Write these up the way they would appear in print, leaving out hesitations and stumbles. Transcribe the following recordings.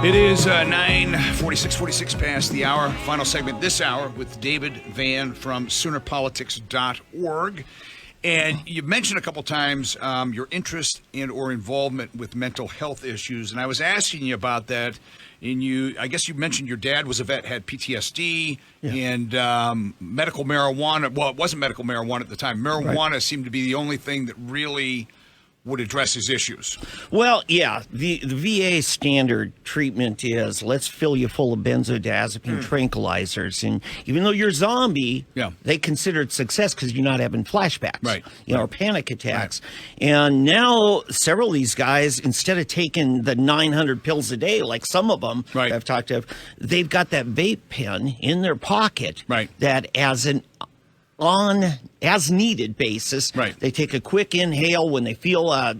It is 9:46 past the hour. Final segment this hour with David Vann from SoonerPolitics.org. And you've mentioned a couple times your interest and or involvement with mental health issues. And I was asking you about that. And I guess you mentioned your dad was a vet, had PTSD and medical marijuana. Well, it wasn't medical marijuana at the time. Marijuana seemed to be the only thing that really would address his issues. Well, yeah, the VA standard treatment is let's fill you full of benzodiazepine tranquilizers, and even though you're a zombie, they consider it success because you're not having flashbacks, or panic attacks. And now several of these guys, instead of taking the 900 pills a day, like some of them I've talked to, they've got that vape pen in their pocket that as an as needed basis. They take a quick inhale when they feel a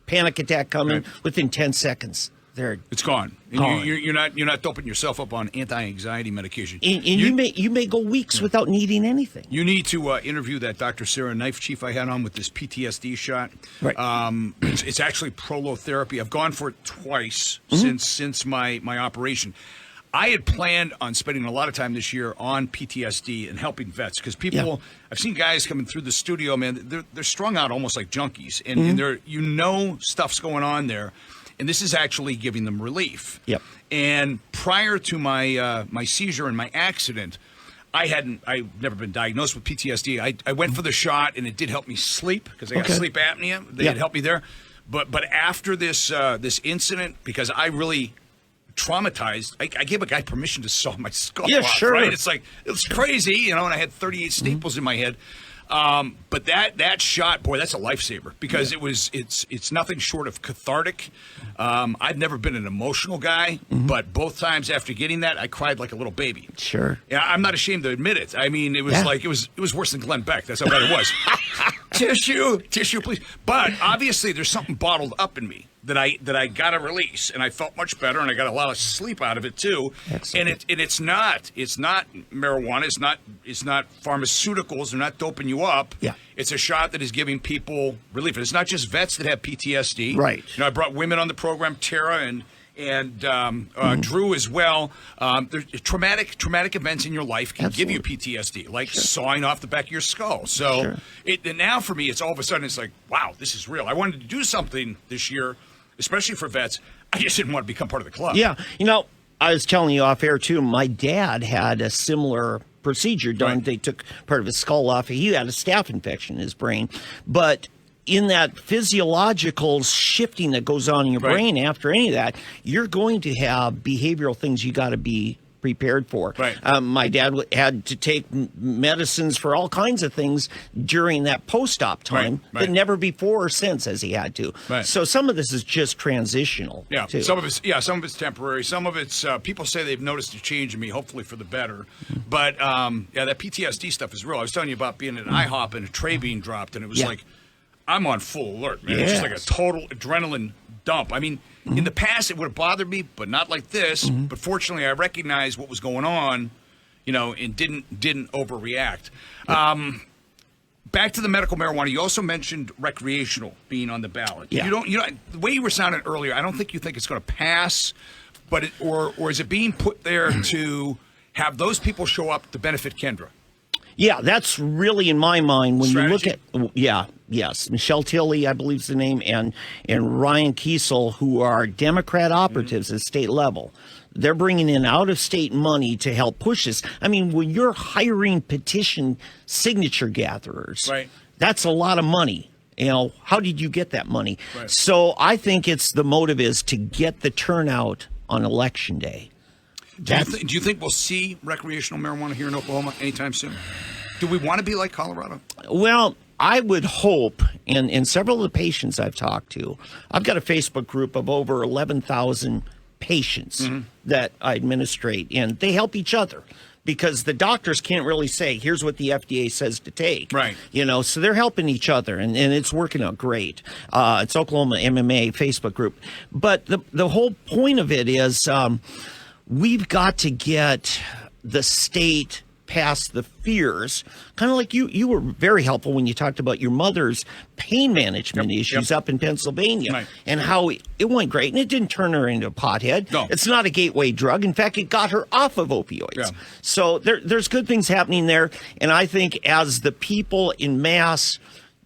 panic attack coming. Within 10 seconds, it's gone. And you're not doping yourself up on anti-anxiety medication. And you may go weeks without needing anything. You need to interview that Dr. Sarah Knife chief I had on with this PTSD shot. It's actually prolotherapy. I've gone for it twice since my operation. I had planned on spending a lot of time this year on PTSD and helping vets because people, I've seen guys coming through the studio, man, they're strung out almost like junkies, and they're stuff's going on there, and this is actually giving them relief. And prior to my my seizure and my accident, I've never been diagnosed with PTSD. I went for the shot, and it did help me sleep because I got sleep apnea. They had helped me there, but after this this incident, because I really traumatized, I gave a guy permission to saw my skull off, right? It's like, it's crazy, and I had 38 staples in my head. But that shot, boy, that's a lifesaver because it's nothing short of cathartic. I've never been an emotional guy, but both times after getting that, I cried like a little baby. Yeah, I'm not ashamed to admit it. I mean, it was like it was worse than Glenn Beck. That's how bad it was. Tissue, please. But obviously, there's something bottled up in me that I got to release, and I felt much better, and I got a lot of sleep out of it too. And it's not marijuana, it's not pharmaceuticals, they're not doping you up. It's a shot that is giving people relief. And it's not just vets that have PTSD. I brought women on the program, Tara and Drew as well. There's traumatic events in your life can give you PTSD, like sawing off the back of your skull. So and now for me, it's all of a sudden it's like, wow, this is real. I wanted to do something this year, especially for vets. I just didn't want to become part of the club. I was telling you off air too, my dad had a similar procedure done. They took part of his skull off. He had a staph infection in his brain, but in that physiological shifting that goes on in your brain after any of that, you're going to have behavioral things you got to be prepared for. My dad had to take medicines for all kinds of things during that post-op time, but never before or since as he had to. So some of this is just transitional. Too. Some of it's temporary. Some of it's people say they've noticed a change in me, hopefully for the better. But that PTSD stuff is real. I was telling you about being at IHOP and a tray being dropped, and it was like, I'm on full alert, man. It's just like a total adrenaline dump. I mean, in the past, it would have bothered me, but not like this. But fortunately, I recognized what was going on, and didn't overreact. Back to the medical marijuana. You also mentioned recreational being on the ballot. You don't. The way you were sounding earlier, I don't think you think it's going to pass, but or is it being put there to have those people show up to benefit Kendra? Yeah, that's really in my mind when you look at Michelle Tilley, I believe is the name, and Ryan Kiesel, who are Democrat operatives at state level. They're bringing in out-of-state money to help push this. I mean, when you're hiring petition signature gatherers, that's a lot of money. How did you get that money? So I think the motive is to get the turnout on Election Day. Do you think we'll see recreational marijuana here in Oklahoma anytime soon? Do we want to be like Colorado? Well, I would hope, and several of the patients I've talked to, I've got a Facebook group of over 11,000 patients that I administrate, and they help each other. Because the doctors can't really say, here's what the FDA says to take. So they're helping each other, and it's working out great. It's Oklahoma MMA Facebook group. But the whole point of it is we've got to get the state past the fears, kind of like you were very helpful when you talked about your mother's pain management issues up in Pennsylvania and how it went great, and it didn't turn her into a pothead. No. It's not a gateway drug. In fact, it got her off of opioids. So there's good things happening there, and I think as the people in mass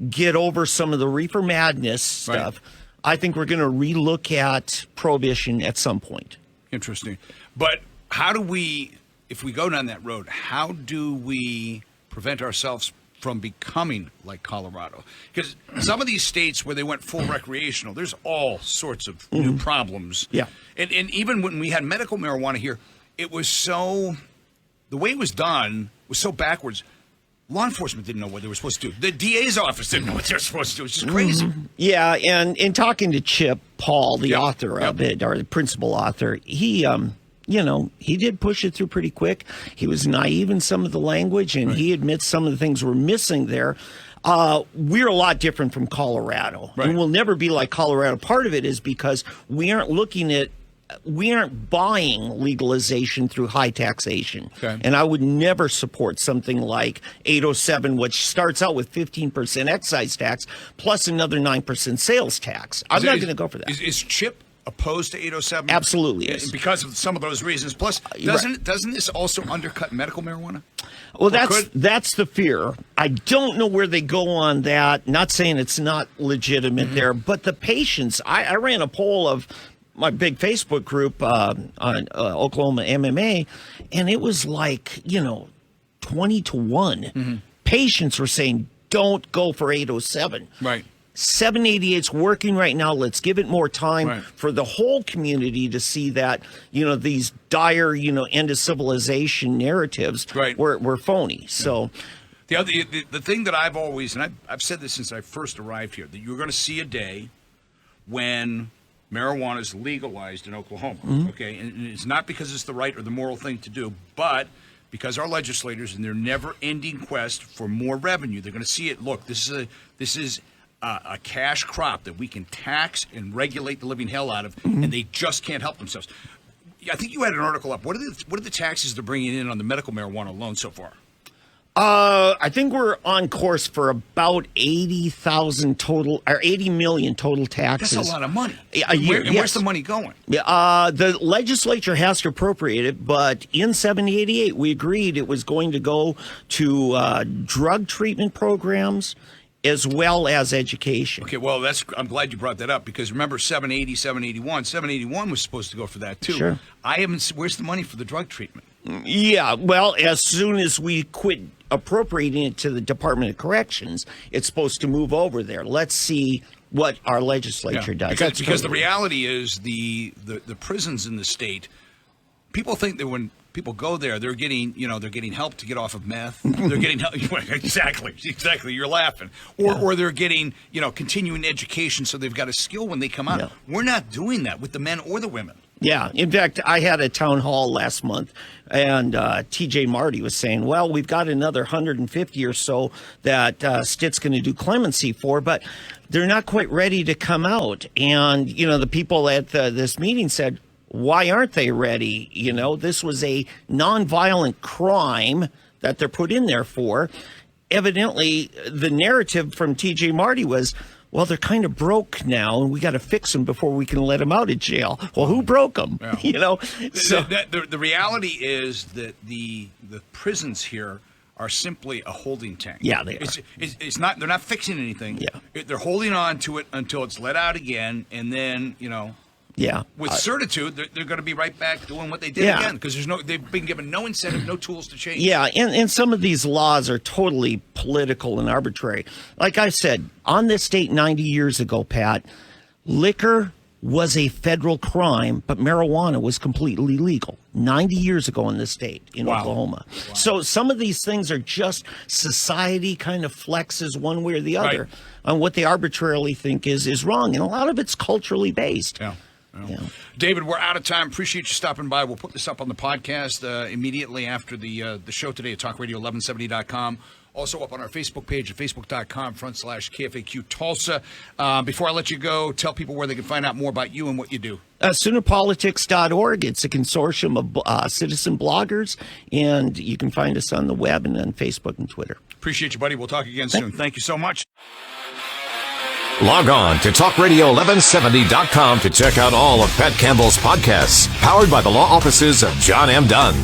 get over some of the reefer madness stuff, I think we're going to relook at prohibition at some point. Interesting. But how do we, if we go down that road, how do we prevent ourselves from becoming like Colorado? Because some of these states where they went full recreational, there's all sorts of new problems. Yeah. And even when we had medical marijuana here, it was so, the way it was done was so backwards. Law enforcement didn't know what they were supposed to do. The DA's office didn't know what they were supposed to do. It's just crazy. Yeah, and in talking to Chip Paul, the author of it, or the principal author, he, he did push it through pretty quick. He was naive in some of the language, and he admits some of the things were missing there. We're a lot different from Colorado, and we'll never be like Colorado. Part of it is because we aren't buying legalization through high taxation. And I would never support something like 807, which starts out with 15% excise tax plus another 9% sales tax. I'm not going to go for that. Is Chip opposed to 807? Absolutely is. Because of some of those reasons. Plus, doesn't this also undercut medical marijuana? Well, that's the fear. I don't know where they go on that. Not saying it's not legitimate there, but the patients, I ran a poll of my big Facebook group on Oklahoma MMA, and it was like, 20 to 1. Patients were saying, don't go for 807. 788's working right now. Let's give it more time for the whole community to see that, these dire, end of civilization narratives were phony. So the thing that I've always, and I've said this since I first arrived here, that you're going to see a day when marijuana is legalized in Oklahoma, okay? And it's not because it's the right or the moral thing to do, but because our legislators, in their never-ending quest for more revenue, they're going to see it. Look, this is a cash crop that we can tax and regulate the living hell out of, and they just can't help themselves. I think you had an article up. What are the taxes they're bringing in on the medical marijuana alone so far? I think we're on course for about 80,000 total, or 80 million total taxes. That's a lot of money. A year. And where's the money going? The legislature has to appropriate it, but in 7088, we agreed it was going to go to drug treatment programs as well as education. Okay, well, I'm glad you brought that up, because remember 780, 781. 781 was supposed to go for that too. Sure. Where's the money for the drug treatment? Yeah, well, as soon as we quit appropriating it to the Department of Corrections, it's supposed to move over there. Let's see what our legislature does. Because the reality is the prisons in the state, people think that when people go there, they're getting help to get off of meth. They're getting help. Exactly. You're laughing. Or they're getting, continuing education, so they've got a skill when they come out. We're not doing that with the men or the women. Yeah. In fact, I had a town hall last month, and TJ Marty was saying, well, we've got another 150 or so that Stitt's going to do clemency for, but they're not quite ready to come out. And, the people at this meeting said, why aren't they ready? This was a nonviolent crime that they're put in there for. Evidently, the narrative from TJ Marty was, well, they're kind of broke now, and we got to fix them before we can let them out of jail. Well, who broke them? Yeah. So the reality is that the prisons here are simply a holding tank. Yeah, they are. It's not. They're not fixing anything. Yeah, they're holding on to it until it's let out again, and then Yeah. With certitude, they're going to be right back doing what they did again, because they've been given no incentive, no tools to change. Yeah, and some of these laws are totally political and arbitrary. Like I said, on this date 90 years ago, Pat, liquor was a federal crime, but marijuana was completely legal 90 years ago in this state, in Oklahoma. Wow. So some of these things are just society kind of flexes one way or the other on what they arbitrarily think is wrong, and a lot of it's culturally based. Yeah. David, we're out of time. Appreciate you stopping by. We'll put this up on the podcast immediately after the show today at talkradio1170.com. Also up on our Facebook page at facebook.com/KFAQ Tulsa. Before I let you go, tell people where they can find out more about you and what you do. Soonerpolitics.org. It's a consortium of citizen bloggers, and you can find us on the web and on Facebook and Twitter. Appreciate you, buddy. We'll talk again soon. Thank you so much. Log on to talkradio1170.com to check out all of Pat Campbell's podcasts, powered by the law offices of John M. Dunn.